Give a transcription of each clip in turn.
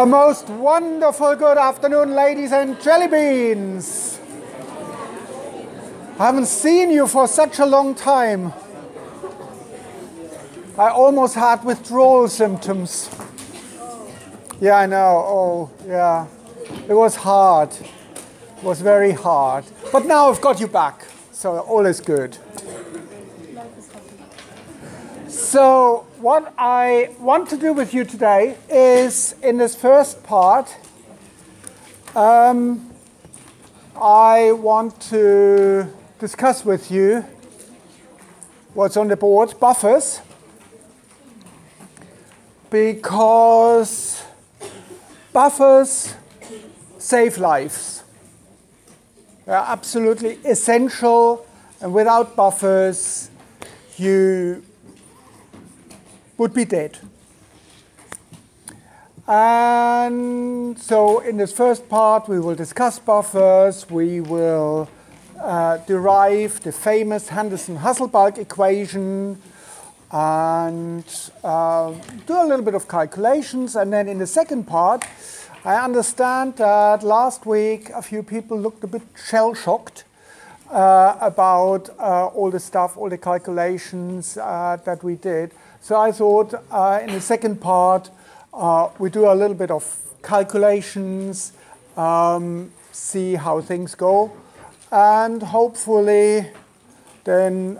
A most wonderful good afternoon, ladies and jelly beans. I haven't seen you for such a long time. I almost had withdrawal symptoms. Yeah, I know. Oh, yeah. It was hard. It was very hard. But now I've got you back, so all is good. So what I want to do with you today is, in this first part, I want to discuss with you what's on the board, buffers, because buffers save lives. They're absolutely essential, and without buffers, you would be dead. And so in this first part, we will discuss buffers. We will derive the famous Henderson-Hasselbalch equation and do a little bit of calculations. And then in the second part, I understand that last week a few people looked a bit shell-shocked about all the stuff, all the calculations that we did. So I thought in the second part, we do a little bit of calculations, see how things go, and hopefully then,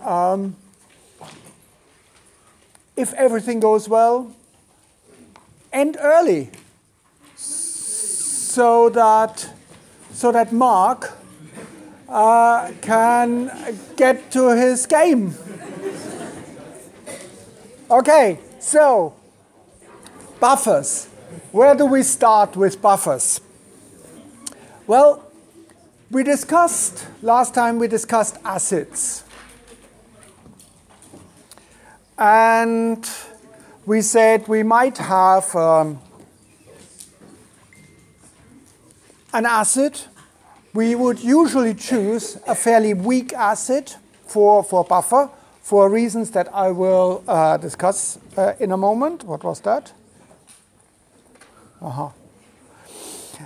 if everything goes well, end early, so that Mark can get to his game. Okay, so buffers. Where do we start with buffers? Well, last time we discussed acids. And we said we might have an acid. We would usually choose a fairly weak acid for buffer, for reasons that I will discuss in a moment. What was that?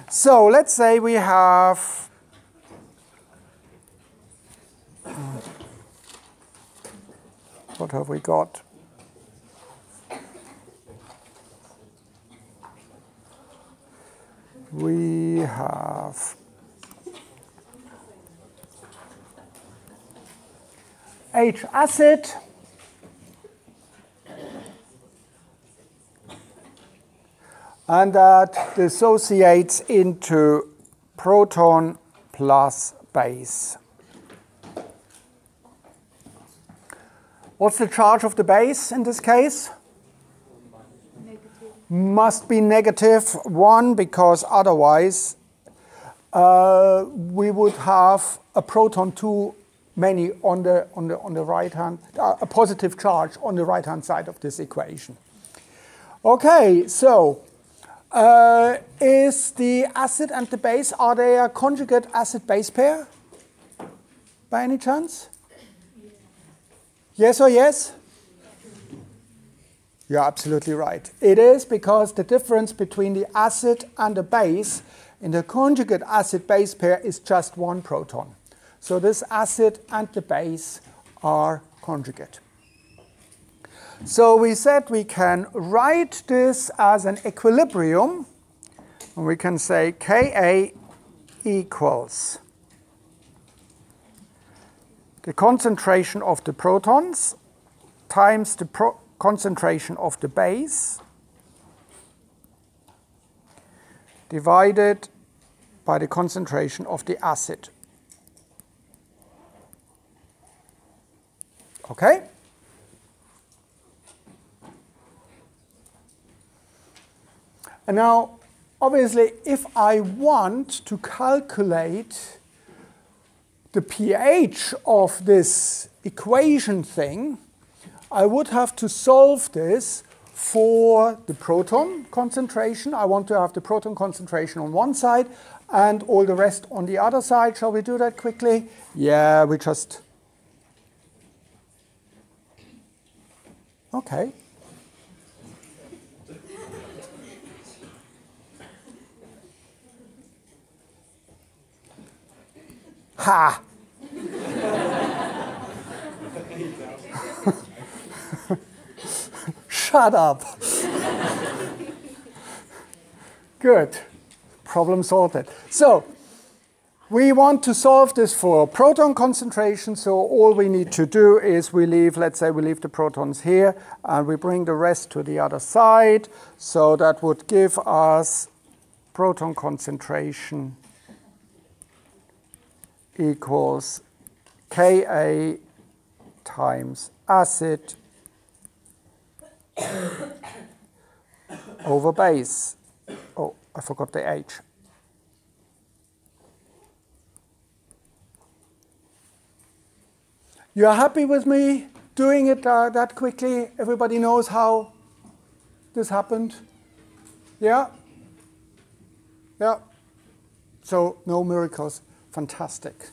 So let's say we have what have we got? We have H acid, and that dissociates into proton plus base. What's the charge of the base in this case? Negative. Must be -1, because otherwise we would have a proton too many on the right hand, a positive charge on the right hand side of this equation. Okay, so is the acid and the base, are they a conjugate acid-base pair by any chance? Yes or yes? You're absolutely right. It is, because the difference between the acid and the base in the conjugate acid-base pair is just 1 proton. So this acid and the base are conjugate. So we said we can write this as an equilibrium, and we can say Ka equals the concentration of the protons times the concentration of the base divided by the concentration of the acid. Okay? And now, obviously, if I want to calculate the pH of this equation thing, I would have to solve this for the proton concentration. I want to have the proton concentration on one side and all the rest on the other side. Shall we do that quickly? Yeah, we just... Okay. Ha! Shut up. Good. Problem sorted. So, we want to solve this for proton concentration, so all we need to do is we leave, let's say we leave the protons here, and we bring the rest to the other side. So that would give us proton concentration equals Ka times acid over base. Oh, I forgot the H. You are happy with me doing it that quickly? Everybody knows how this happened? Yeah? Yeah. So no miracles. Fantastic.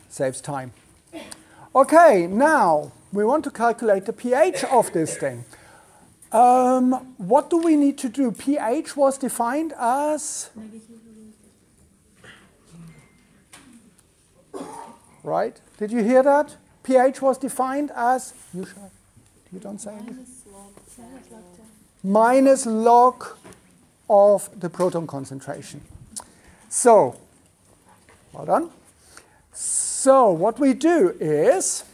Saves time. Okay, now we want to calculate the pH of this thing. What do we need to do? pH was defined as? Right? Did you hear that? pH was defined as? You don't say anything. Minus log of the proton concentration. So, well done. So what we do is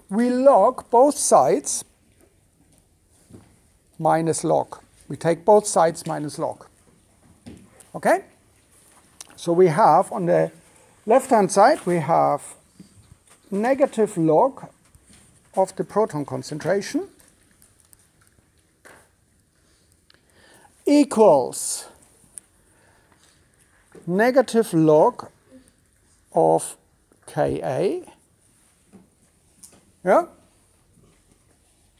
we log both sides minus log. We take both sides minus log. Okay? So we have on the left-hand side, we have negative log of the proton concentration equals negative log of Ka. Yeah?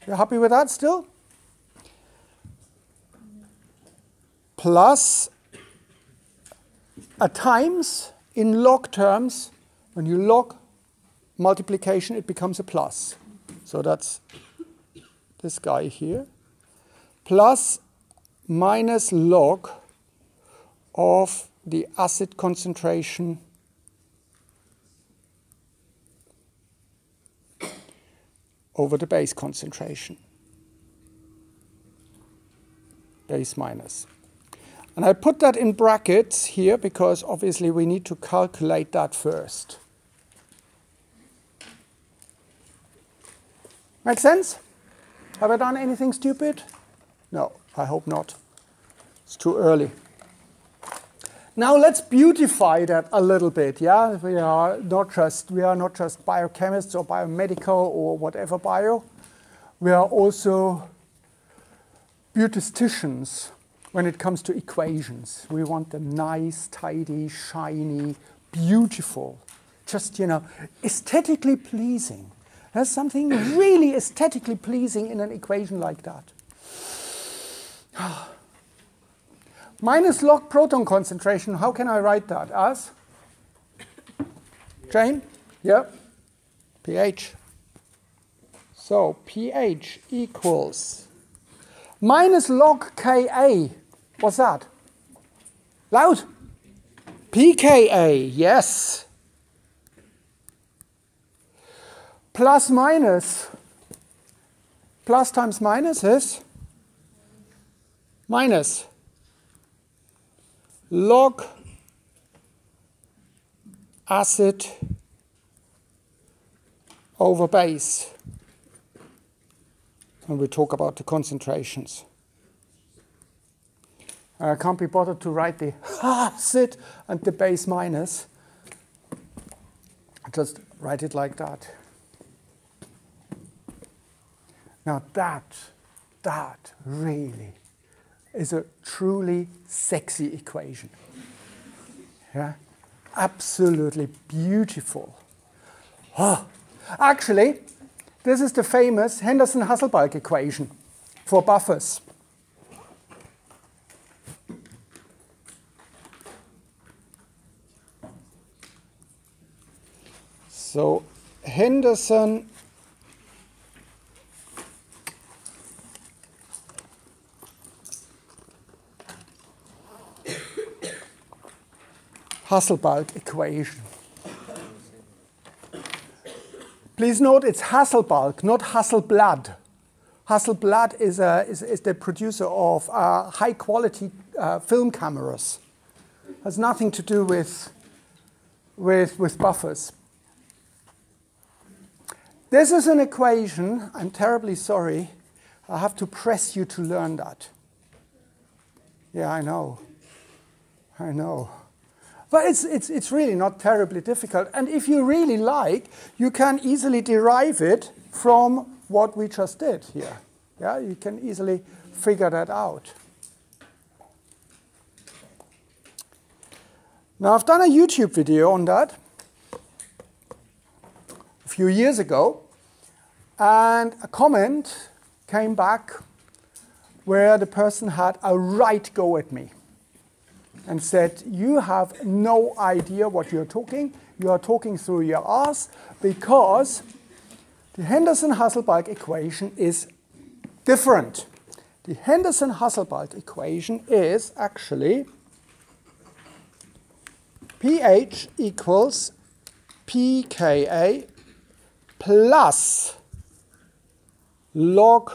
You're happy with that still? Plus a times, in log terms, when you log multiplication, it becomes a plus. So that's this guy here. Plus minus log of the acid concentration over the base concentration. Base minus. And I put that in brackets here because obviously we need to calculate that first. Make sense? Have I done anything stupid? No, I hope not. It's too early. Now let's beautify that a little bit. Yeah, we are not just biochemists or biomedical or whatever bio. We are also beauticians when it comes to equations. We want them nice, tidy, shiny, beautiful, just, you know, aesthetically pleasing. There's something really aesthetically pleasing in an equation like that. Minus log proton concentration, how can I write that? As? Jane? Yeah? pH. So pH equals minus log Ka. What's that? Loud? pKa, yes. Plus minus. Plus times minus is minus log acid over base. And we talk about the concentrations. I can't be bothered to write the acid and the base minus. Just write it like that. Now that really is a truly sexy equation. Yeah? Absolutely beautiful. Oh. Actually, this is the famous Henderson-Hasselbalch equation for buffers. So Henderson Hasselbalch equation. Please note it's Hasselbalch, not Hasselblad. Hasselblad is the producer of high-quality film cameras. Has nothing to do with buffers. This is an equation. I'm terribly sorry. I have to press you to learn that. Yeah, I know. I know. But it's really not terribly difficult. And if you really like, you can easily derive it from what we just did here. Yeah, you can easily figure that out. Now, I've done a YouTube video on that a few years ago, and a comment came back where the person had a right go at me and said, you have no idea what you're talking. You are talking through your arse, because the Henderson-Hasselbalch equation is different. The Henderson-Hasselbalch equation is actually pH equals pKa plus log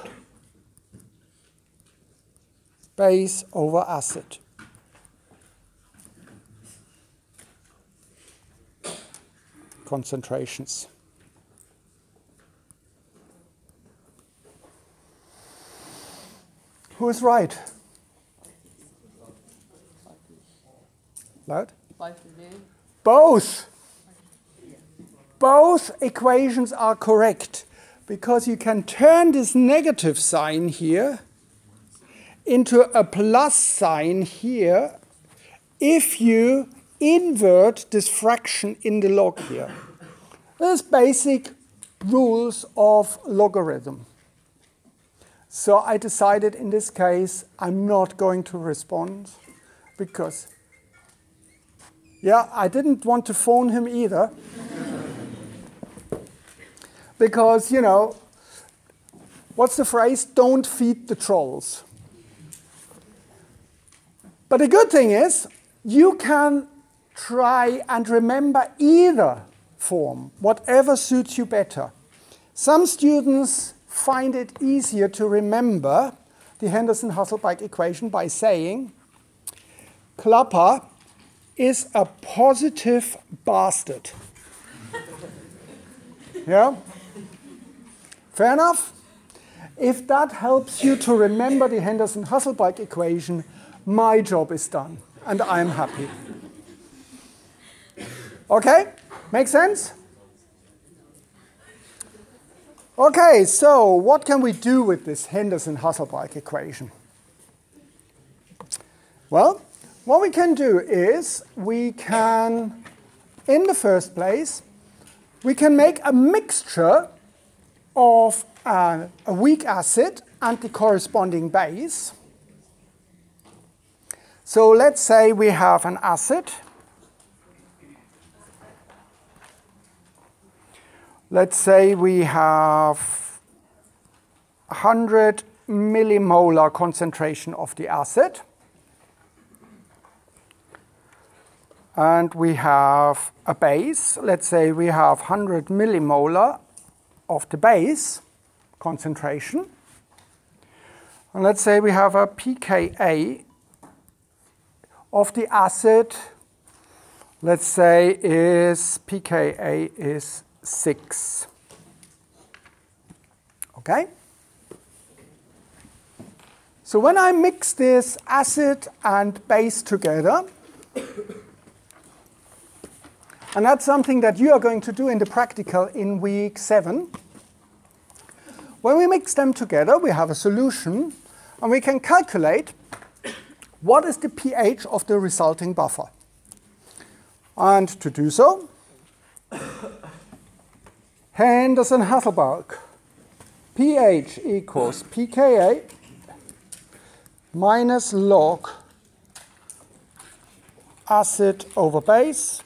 base over acid. Concentrations. Who is right? Loud? Both. Both equations are correct, because you can turn this negative sign here into a plus sign here if you invert this fraction in the log here. There's basic rules of logarithm. So I decided in this case I'm not going to respond, because, yeah, I didn't want to phone him either. Because, you know, what's the phrase? Don't feed the trolls. But the good thing is, you can try and remember either form, whatever suits you better. Some students find it easier to remember the Henderson-Hasselbalch equation by saying, Klapper is a positive bastard. Yeah? Fair enough? If that helps you to remember the Henderson-Hasselbalch equation, my job is done, and I'm happy. Okay? Make sense? Okay, so what can we do with this Henderson-Hasselbalch equation? Well, what we can do is we can, in the first place, we can make a mixture of a weak acid and the corresponding base. So let's say we have an acid. Let's say we have 100 millimolar concentration of the acid. And we have a base. Let's say we have 100 millimolar of the base concentration. And let's say we have a pKa of the acid. Let's say pKa is 6. Okay? So when I mix this acid and base together, and that's something that you are going to do in the practical in week 7. When we mix them together, we have a solution, and we can calculate what is the pH of the resulting buffer. And to do so, Henderson-Hasselbalch, pH equals pKa minus log acid over base.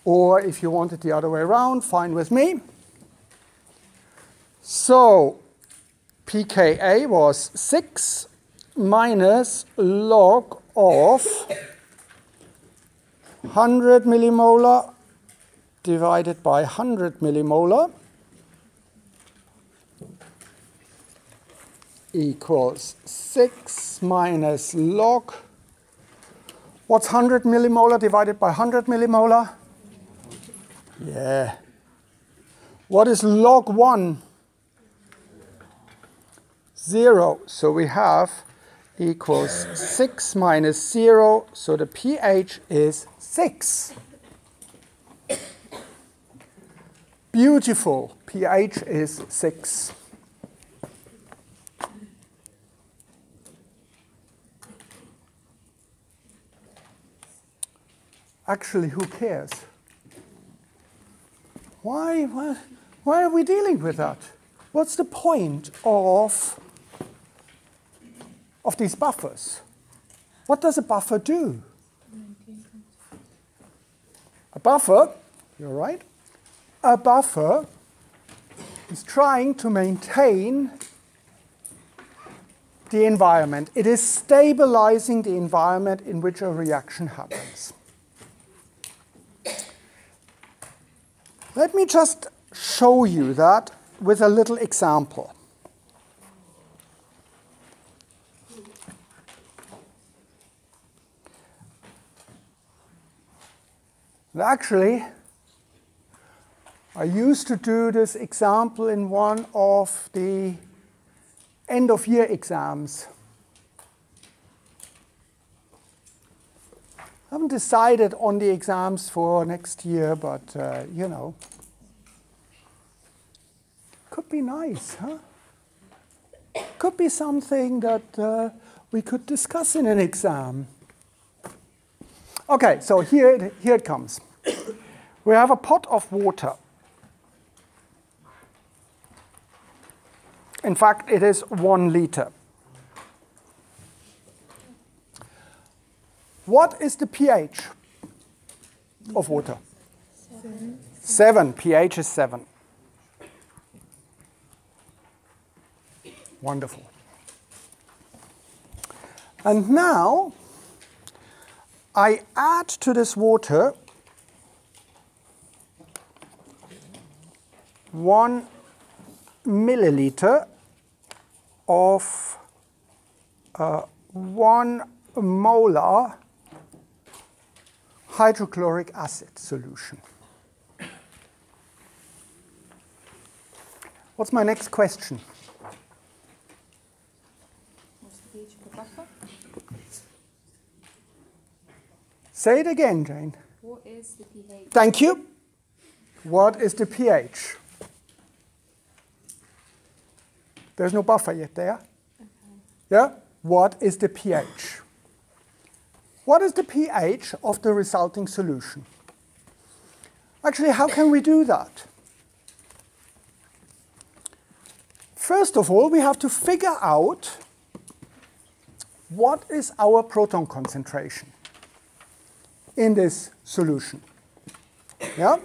Or if you want it the other way around, fine with me. So pKa was 6 minus log of 100 millimolar divided by 100 millimolar equals 6 minus log. What's 100 millimolar divided by 100 millimolar? Yeah. What is log 1? 0. So we have equals 6 minus 0. So the pH is 6. Beautiful. pH is 6. Actually, who cares? Why are we dealing with that? What's the point of these buffers? What does a buffer do? A buffer, you're right, a buffer is trying to maintain the environment. It is stabilizing the environment in which a reaction happens. Let me just show you that with a little example. And actually, I used to do this example in one of the end-of-year exams. I haven't decided on the exams for next year, but you know, could be nice, huh? Could be something that we could discuss in an exam. Okay, so here it comes. We have a pot of water. In fact, it is 1 liter. What is the pH of water? 7. 7. pH is 7. Wonderful. And now I add to this water 1 milliliter of 1 molar hydrochloric acid solution. What's my next question? What's the pH of the buffer? Say it again, Jane. What is the pH? Thank you. What is the pH? There's no buffer yet there. Okay. Yeah? What is the pH? What is the pH of the resulting solution? Actually, how can we do that? First of all, we have to figure out what is our proton concentration in this solution. Yeah?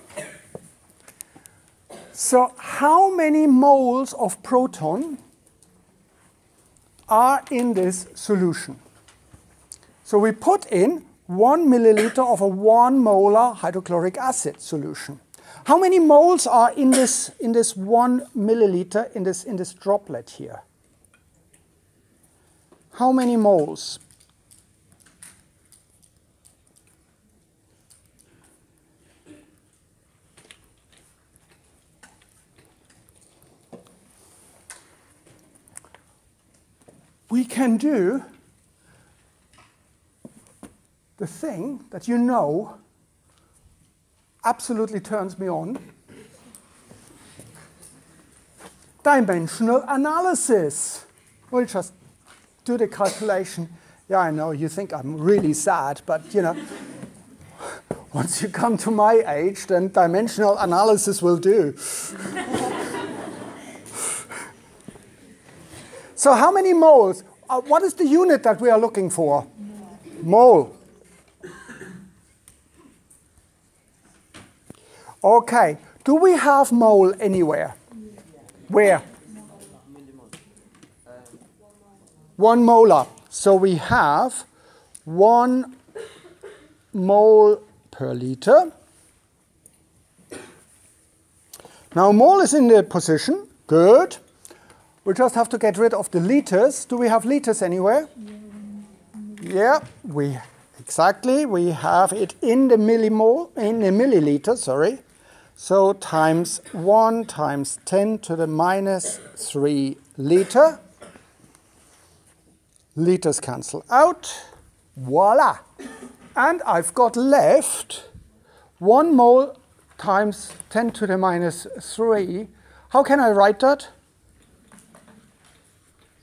So how many moles of proton are in this solution? So we put in 1 milliliter of a 1 molar hydrochloric acid solution. How many moles are in this 1 milliliter in this droplet here? How many moles? We can do the thing that you know absolutely turns me on. Dimensional analysis. We'll just do the calculation. Yeah, I know, you think I'm really sad, but you know, once you come to my age, then dimensional analysis will do. So how many moles? What is the unit that we are looking for? Mole. Okay. Do we have mole anywhere? Where? 1 molar. So we have 1 mole per liter. Now mole is in the position. Good. We just have to get rid of the liters. Do we have liters anywhere? Yeah, exactly. We have it in the millimole, in the milliliter, sorry. So times 1 times 10 to the minus 3 liter. Liters cancel out. Voila. And I've got left 1 mole times 10 to the minus 3. How can I write that?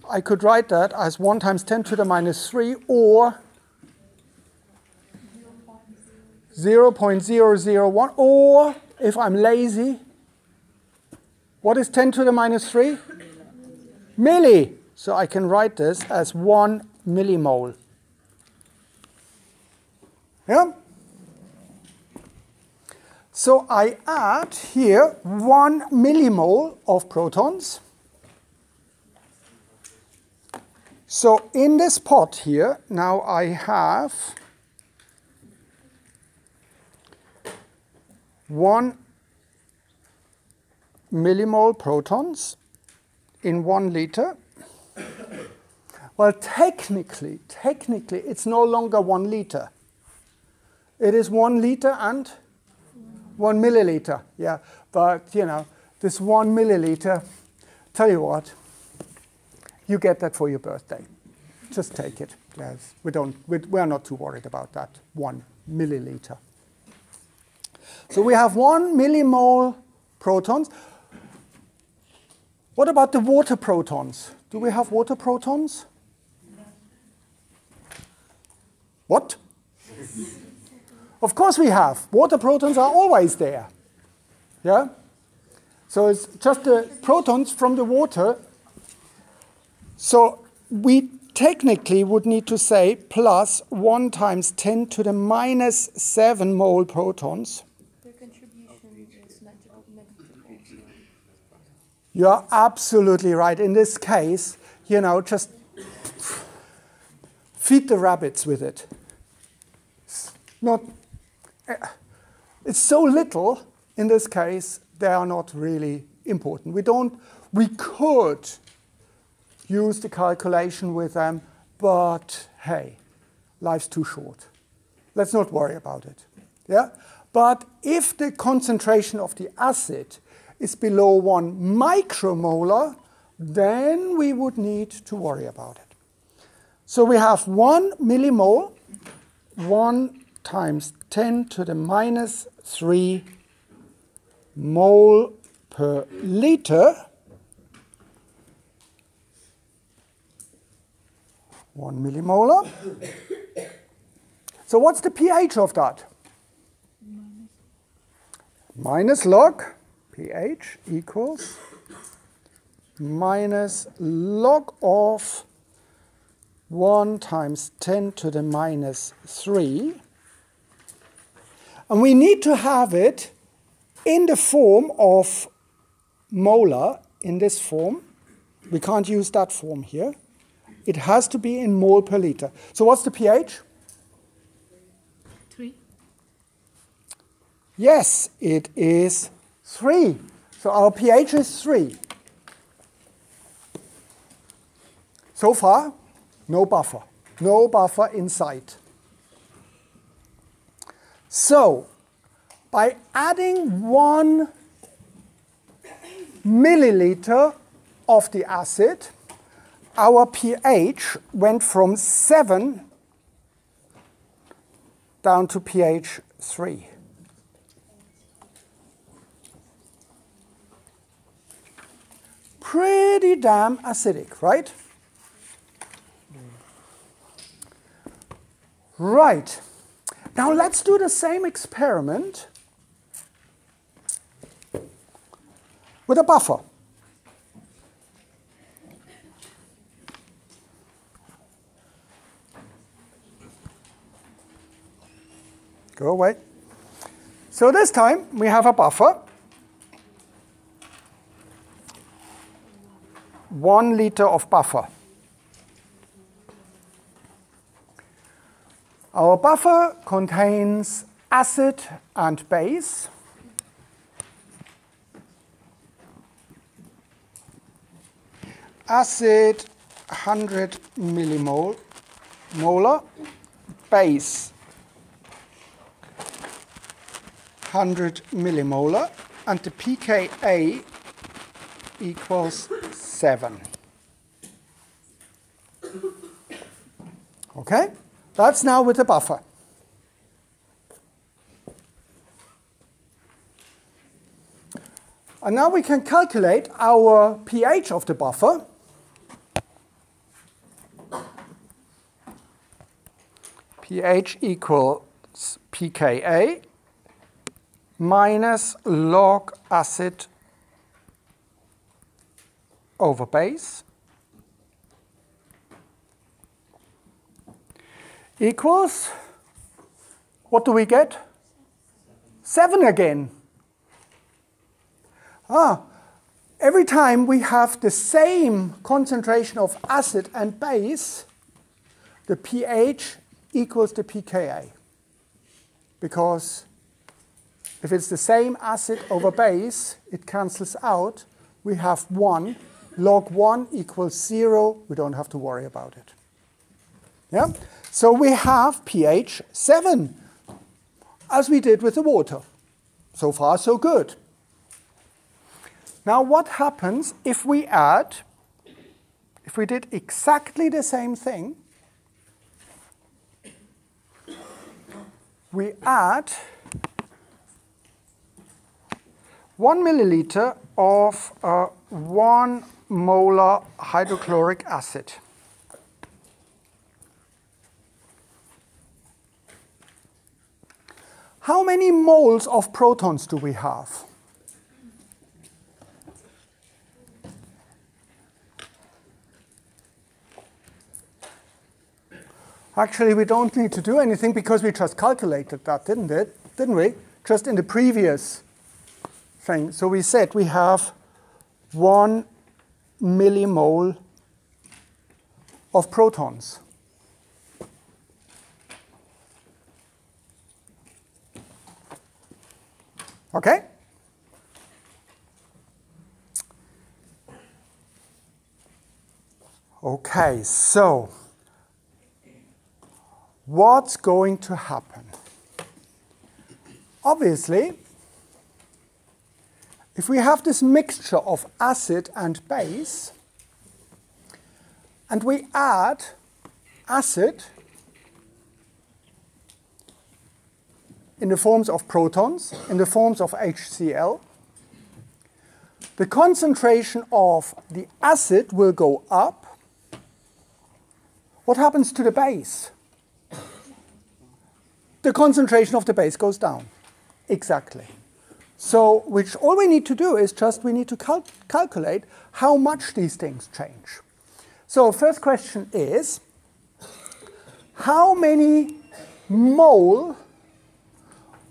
I could write that as 1 times 10 to the minus 3 or 0.001, or if I'm lazy, what is 10 to the minus 3? Milli. So I can write this as 1 millimole. Yeah? So I add here 1 millimole of protons. So in this pot here, now I have 1 millimole protons in 1 liter. Well, technically, it's no longer 1 liter. It is 1 liter and 1 milliliter. Yeah, but you know, this 1 milliliter, tell you what, you get that for your birthday. Just take it. Yes, we are not too worried about that 1 milliliter. So we have 1 millimole protons. What about the water protons? Do we have water protons? What? Of course we have. Water protons are always there. Yeah? So it's just the protons from the water. So we technically would need to say plus 1 times 10 to the minus 7 mole protons. Their contribution is negative also. You're absolutely right. In this case, you know, just feed the rabbits with it. It's so little in this case, they are not really important. We could use the calculation with them, but hey, life's too short. Let's not worry about it. Yeah? But if the concentration of the acid is below 1 micromolar, then we would need to worry about it. So we have 1 millimole, 1 times 10 to the minus 3 mole per liter. 1 millimolar. So what's the pH of that? Minus log pH equals minus log of 1 times 10 to the minus 3. And we need to have it in the form of molar, in this form. We can't use that form here. It has to be in mole per liter. So what's the pH? 3. Yes, it is 3. So our pH is 3. So far, no buffer. No buffer in sight. So, by adding 1 milliliter of the acid, our pH went from 7 down to pH 3. Pretty damn acidic, right? Right. Now let's do the same experiment with a buffer. Go away. So this time we have a buffer. 1 liter of buffer. Our buffer contains acid and base. Acid 100 millimolar, base 100 millimolar, and the pKa equals 7. Okay, that's now with the buffer. And now we can calculate our pH of the buffer. pH equals pKa minus log acid over base equals, what do we get? 7 again. Every time we have the same concentration of acid and base, the pH equals the pKa. Because if it's the same acid over base, it cancels out. We have 1. Log 1 equals 0. We don't have to worry about it. Yeah? So we have pH 7, as we did with the water. So far, so good. Now, what happens if we did exactly the same thing? We add 1 milliliter of 1 molar hydrochloric acid. How many moles of protons do we have? Actually, we don't need to do anything because we just calculated that, didn't we? Just in the previous thing. So we said we have 1 millimole of protons. Okay? Okay, so what's going to happen? Obviously, if we have this mixture of acid and base, and we add acid in the forms of protons, in the forms of HCl, the concentration of the acid will go up. What happens to the base? The concentration of the base goes down. Exactly. So, all we need to do is we need to calculate how much these things change. So, first question is, how many mole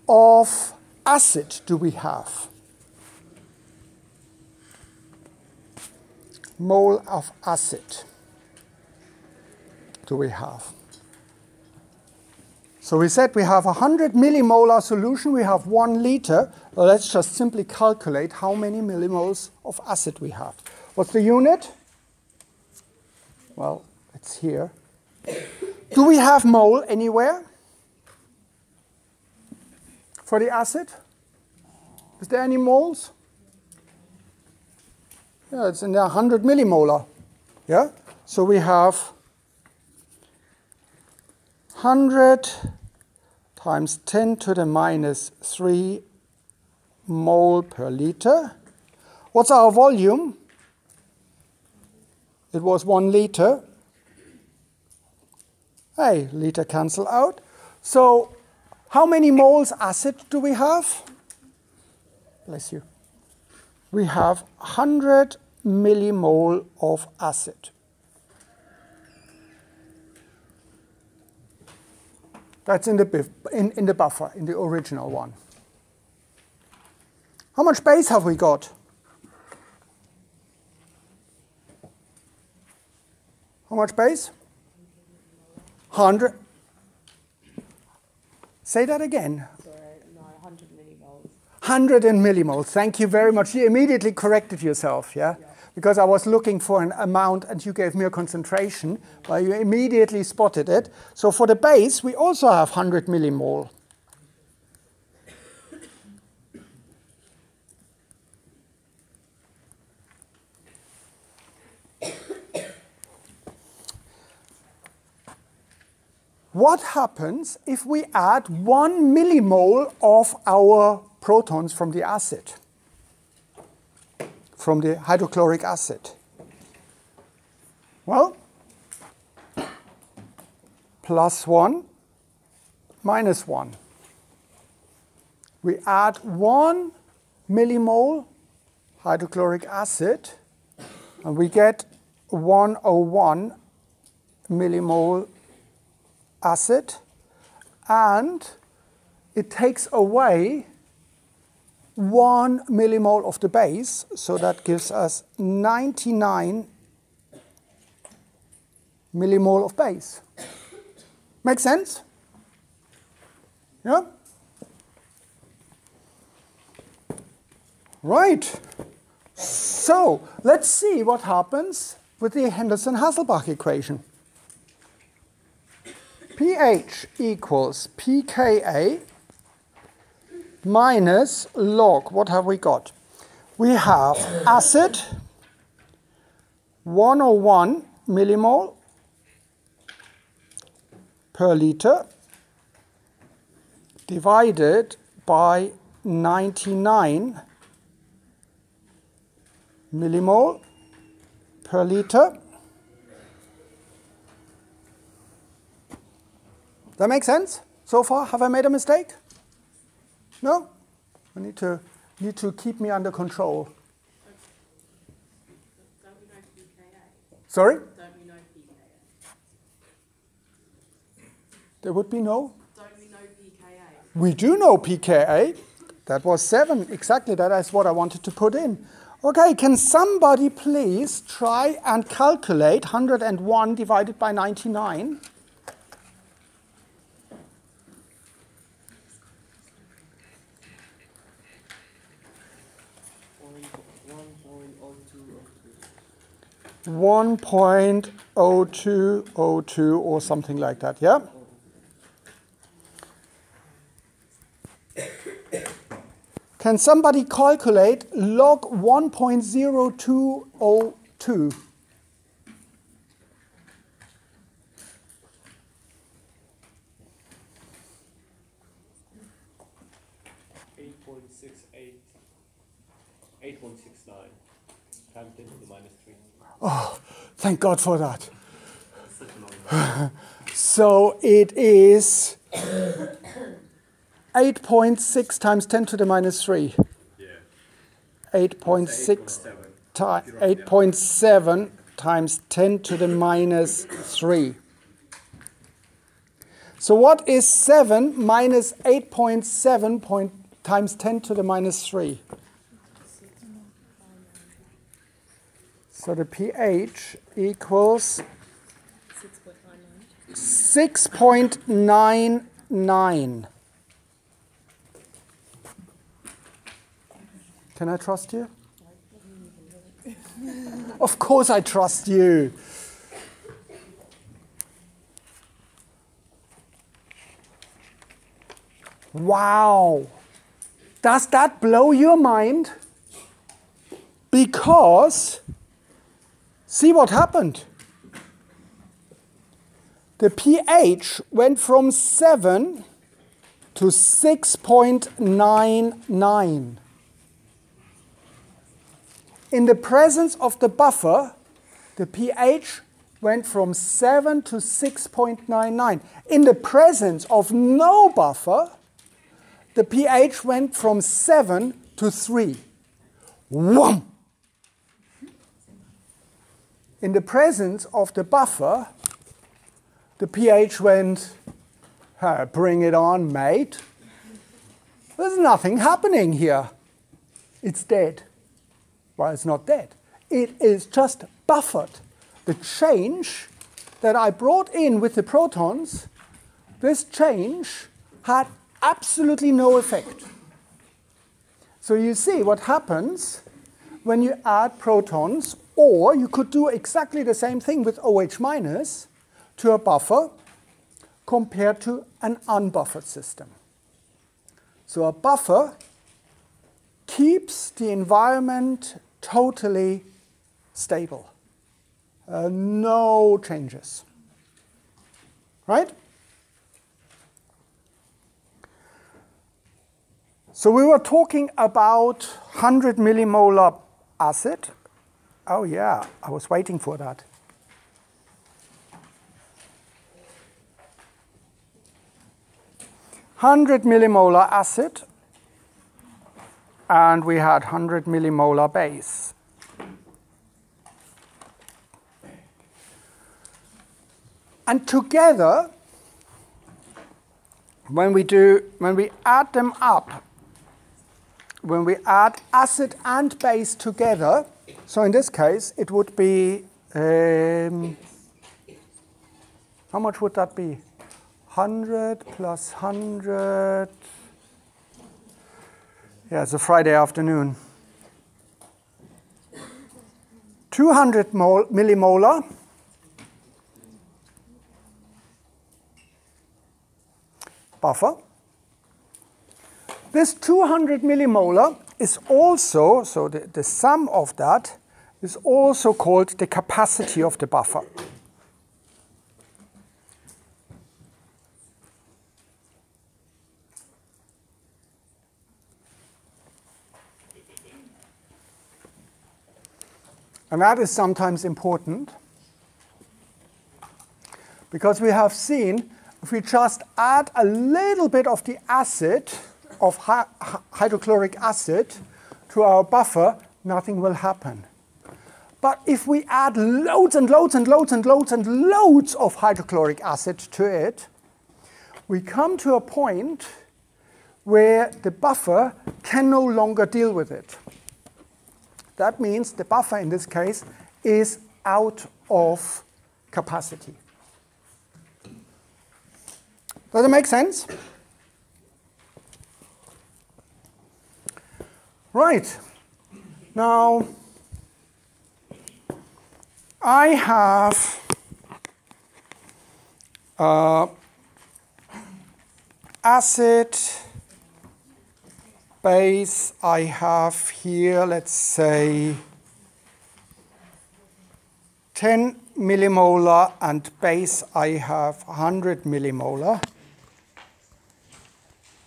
of acid do we have? Mole of acid do we have? So we said we have 100 millimolar solution, we have 1 liter. Well, let's just simply calculate how many millimoles of acid we have. What's the unit? Well, it's here. Do we have mole anywhere for the acid? Is there any moles? Yeah, it's in there 100 millimolar. Yeah? So we have 100 times 10 to the minus 3 mole per liter. What's our volume? It was 1 liter. Hey, liter cancel out. So how many moles acid do we have? Bless you. We have 100 millimole of acid. That's in the buffer, in the original one. How much base have we got? How much base? 100. Say that again. 100 in millimoles. Thank you very much. You immediately corrected yourself, yeah? Because I was looking for an amount and you gave me a concentration, but you immediately spotted it. So for the base, we also have 100 millimole. What happens if we add 1 millimole of our protons from the acid, from the hydrochloric acid? Well, +1, -1. We add 1 millimole hydrochloric acid, and we get 101 millimole acid, and it takes away 1 millimole of the base, so that gives us 99 millimole of base. Make sense? Yeah? Right. So let's see what happens with the Henderson-Hasselbalch equation. pH equals pKa minus log. What have we got? We have acid, 101 millimole per liter, divided by 99 millimole per liter. That make sense so far? Have I made a mistake? No? I need to keep me under control. Don't we know pKa? Sorry? Don't we know pKa? There would be no? Don't we know pKa? We do know pKa. That was 7. Exactly, that is what I wanted to put in. Okay, can somebody please try and calculate 101 divided by 99? One 1.0202 or something like that, yeah? Can somebody calculate log 1.0202? Times 10 to the minus 3. Oh, thank God for that. So it is 8.6 times 10 to the minus 3. Yeah. 8.7 times 10 to the minus 3. So what is 7 minus 8.7 times 10 to the minus 3? So the pH equals 6.99. Can I trust you? Of course I trust you. Wow. Does that blow your mind? Because see what happened. The pH went from 7 to 6.99. In the presence of the buffer, the pH went from 7 to 6.99. In the presence of no buffer, the pH went from 7 to 3. Wham! In the presence of the buffer, the pH went, bring it on, mate. There's nothing happening here. It's dead. Well, it's not dead. It is just buffered. The change that I brought in with the protons, this change had absolutely no effect. So you see what happens when you add protons, or you could do exactly the same thing with OH minus to a buffer compared to an unbuffered system. So a buffer keeps the environment totally stable. No changes. Right? So we were talking about 100 millimolar acid. Oh yeah, I was waiting for that. $100 millimolar acid, and we had 100 millimolar base. And together, when we add them up, when we add acid and base together, so in this case it would be, how much would that be? 100 plus 100, yeah, it's a Friday afternoon. 200 millimolar. Buffer. This 200 millimolar is also, so the sum of that is also called the capacity of the buffer. And that is sometimes important because we have seen if we just add a little bit of the acid, of hydrochloric acid, to our buffer, nothing will happen. But if we add loads and loads and loads and loads and loads of hydrochloric acid to it, we come to a point where the buffer can no longer deal with it. That means the buffer in this case is out of capacity. Does it make sense? Right. Now, I have acid, base. I have here, let's say, 10 millimolar, and base I have 100 millimolar.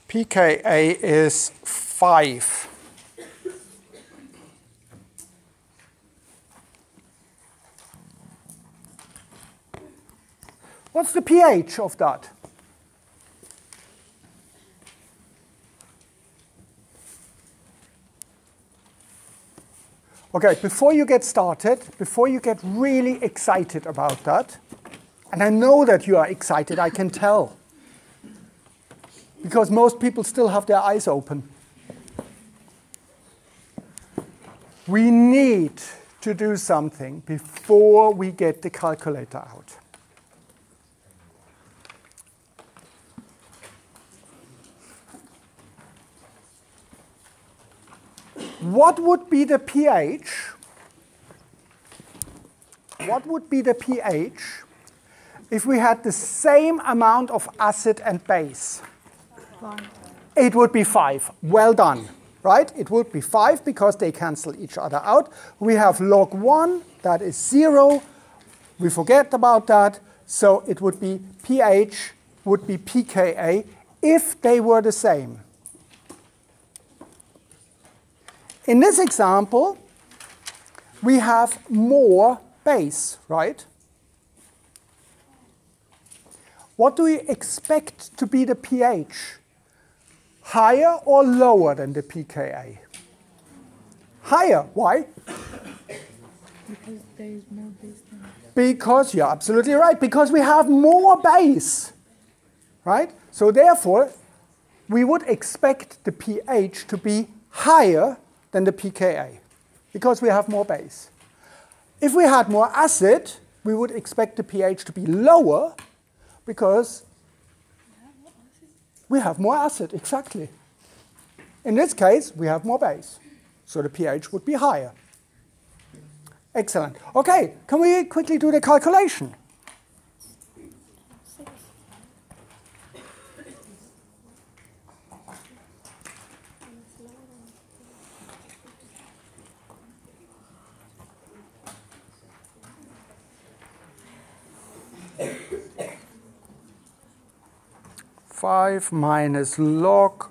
pKa is 5. What's the pH of that? Okay, before you get started, before you get really excited about that, and I know that you are excited, I can tell, because most people still have their eyes open. We need to do something before we get the calculator out. What would be the pH? What would be the pH if we had the same amount of acid and base? 5. It would be 5. Well done, right? It would be 5 because they cancel each other out. We have log 1, that is 0. We forget about that. So it would be pH, would be pKa if they were the same. In this example, we have more base, right? What do we expect to be the pH? Higher or lower than the pKa? Higher. Why? Because there is more base than. Because, you're absolutely right, because we have more base, right? So therefore, we would expect the pH to be higher than the pKa, because we have more base. If we had more acid, we would expect the pH to be lower, because we have more acid, exactly. In this case, we have more base. So the pH would be higher. Excellent. Okay, can we quickly do the calculation? Five minus log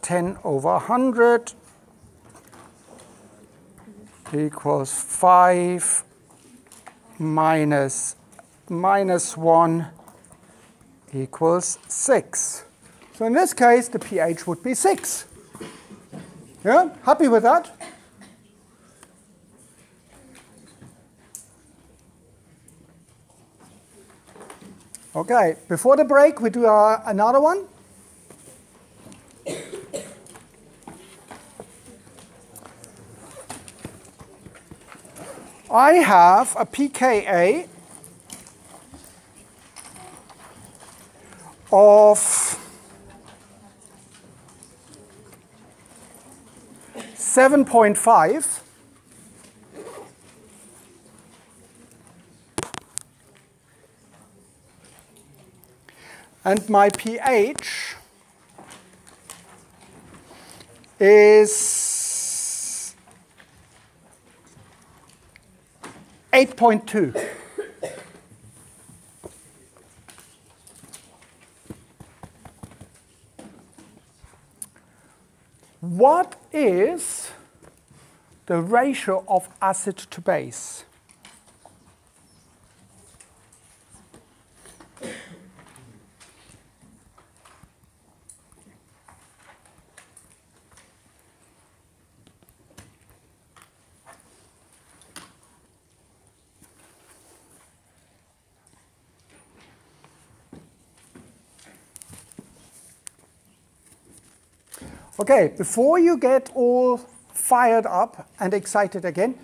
10 over 100 equals 5 minus 1 equals 6. So in this case, the pH would be 6. Yeah, happy with that? Okay, before the break, we do another one. I have a pKa of 7.5. And my pH is 8.2. What is the ratio of acid to base? Okay, before you get all fired up and excited again,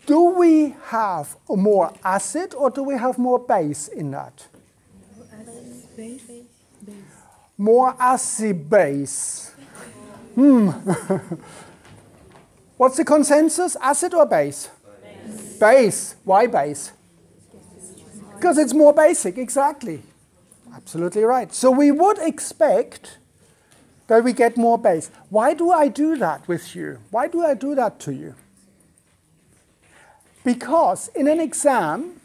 do we have more acid or do we have more base in that? Base. More acid base. What's the consensus? Acid or base? Base. Base. Why base? Because it's more basic, exactly. Absolutely right. So we would expect that we get more base. Why do I do that with you? Why do I do that to you? Because in an exam,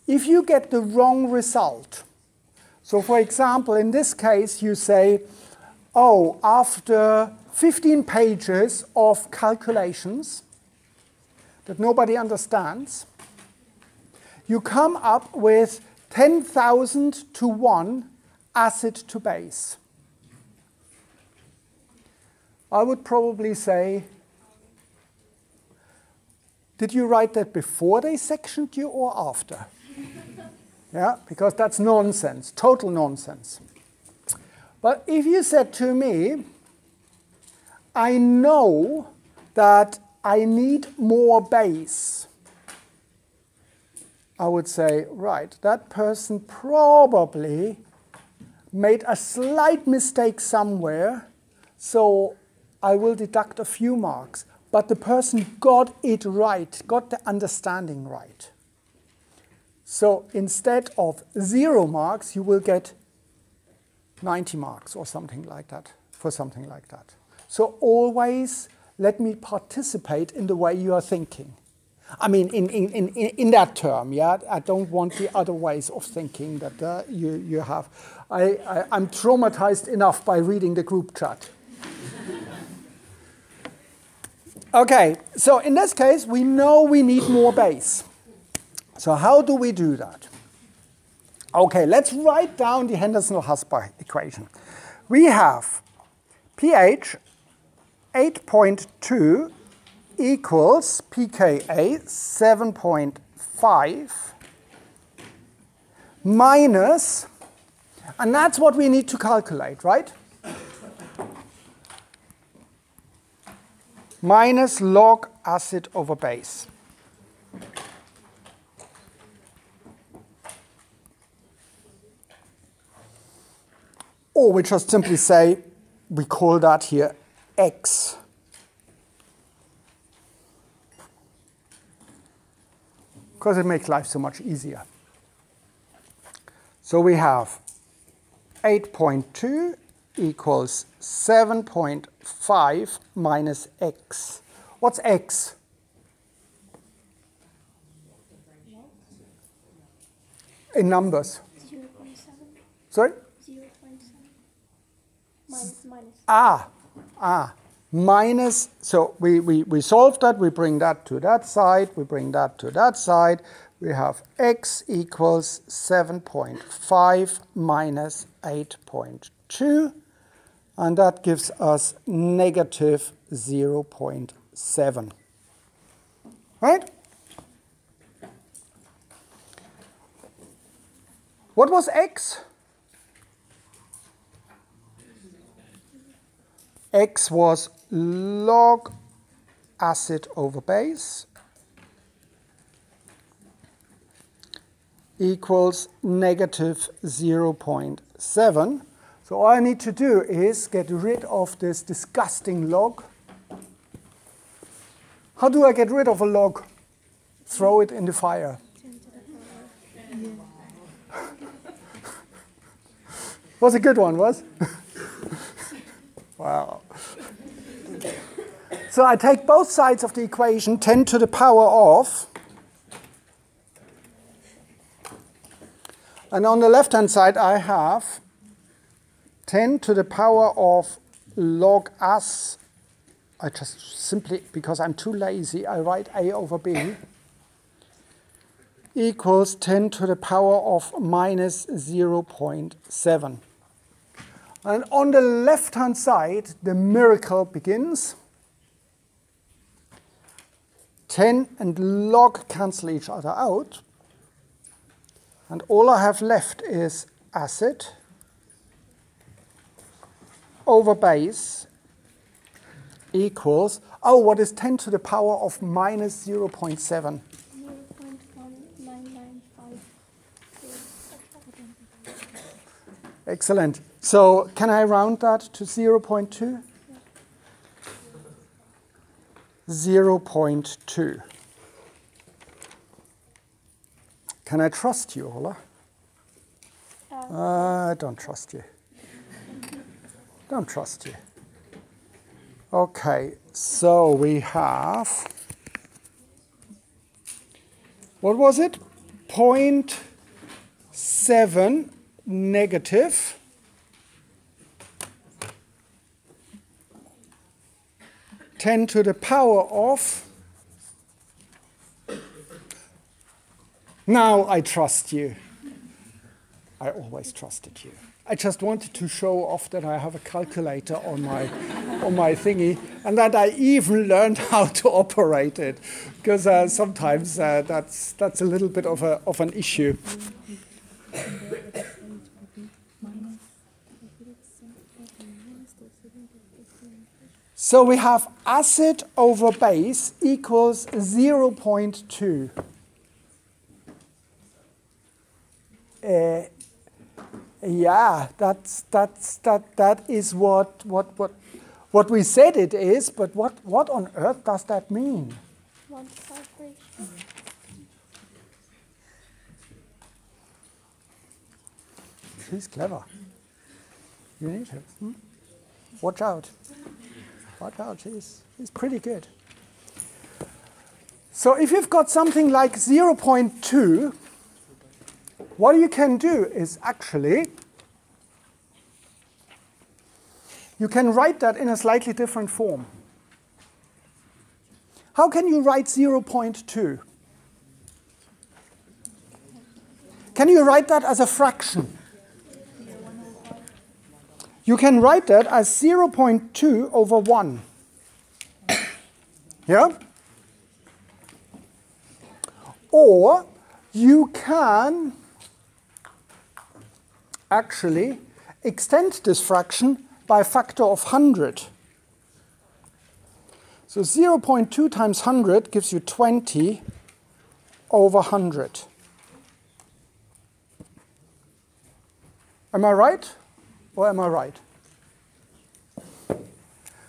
if you get the wrong result, so for example, in this case, you say, oh, after 15 pages of calculations that nobody understands, you come up with 10,000 to 1 acid to base. I would probably say, did you write that before they sectioned you or after? Yeah, because that's nonsense, total nonsense. But if you said to me, I know that I need more base, I would say, right, that person probably made a slight mistake somewhere, so I will deduct a few marks. But the person got it right, got the understanding right. So instead of 0 marks, you will get 90 marks or something like that, for something like that. So always let me participate in the way you are thinking. I mean, in that term, yeah? I don't want the other ways of thinking that you have. I'm traumatized enough by reading the group chat. Okay, so in this case, we know we need more base. So how do we do that? Okay, let's write down the Henderson-Hasselbalch equation. We have pH 8.2 equals pKa 7.5 minus, and that's what we need to calculate, right? Minus log acid over base. Or we just simply say, we call that here x. Because it makes life so much easier. So we have 8.2 equals 7.5 minus x. What's x? In numbers. 0.7. Sorry? 0.7. Minus. Minus, so we solve that, we bring that to that side, we bring that to that side. We have x equals 7.5 minus 8.2, and that gives us negative 0.7. Right? What was x? X was log acid over base equals negative 0.7. So all I need to do is get rid of this disgusting log. How do I get rid of a log? Throw it in the fire. Was a good one, was? Wow. So I take both sides of the equation, 10 to the power of, and on the left-hand side I have 10 to the power of log as, I just simply, because I'm too lazy, I write a over b, equals 10 to the power of minus 0.7. And on the left-hand side, the miracle begins. 10 and log cancel each other out. And all I have left is acid over base equals, oh, what is 10 to the power of minus 0.7? 0.1995. Excellent. So can I round that to 0.2? Yeah. 0.2. Can I trust you, Ola? I don't trust you. Don't trust you. Okay, so we have, what was it? 0.7 negative. Ten to the power of. Now I trust you. I always trusted you. I just wanted to show off that I have a calculator on my thingy, and that I even learned how to operate it, because sometimes that's a little bit of an issue. So we have acid over base equals 0.2. Yeah, that is what we said it is, but what on earth does that mean? 1:5 ratio. He's clever. You need him. Watch out. Watch out, he's pretty good. So if you've got something like 0.2, what you can do is actually, you can write that in a slightly different form. How can you write 0.2? Can you write that as a fraction? You can write that as 0.2 over 1. Yeah? Or you can actually extend this fraction by a factor of 100. So 0.2 times 100 gives you 20 over 100. Am I right? Or am I right?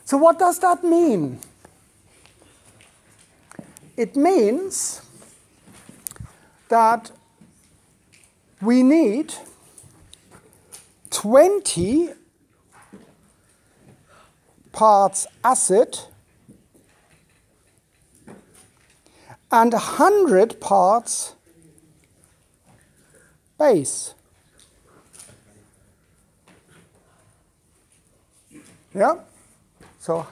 So what does that mean? It means that we need 20 parts acid and 100 parts base. Yeah? So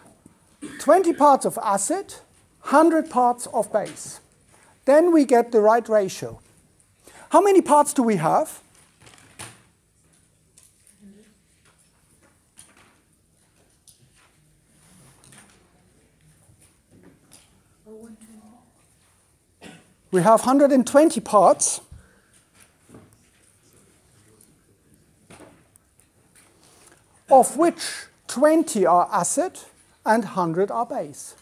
20 parts of acid, 100 parts of base. Then we get the right ratio. How many parts do we have? We have 120 parts. Of which 20 are acid and 100 are base.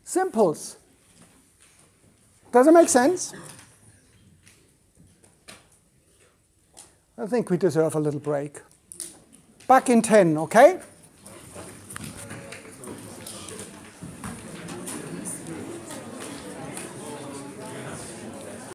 Simples. Does it make sense? I think we deserve a little break. Back in 10, okay?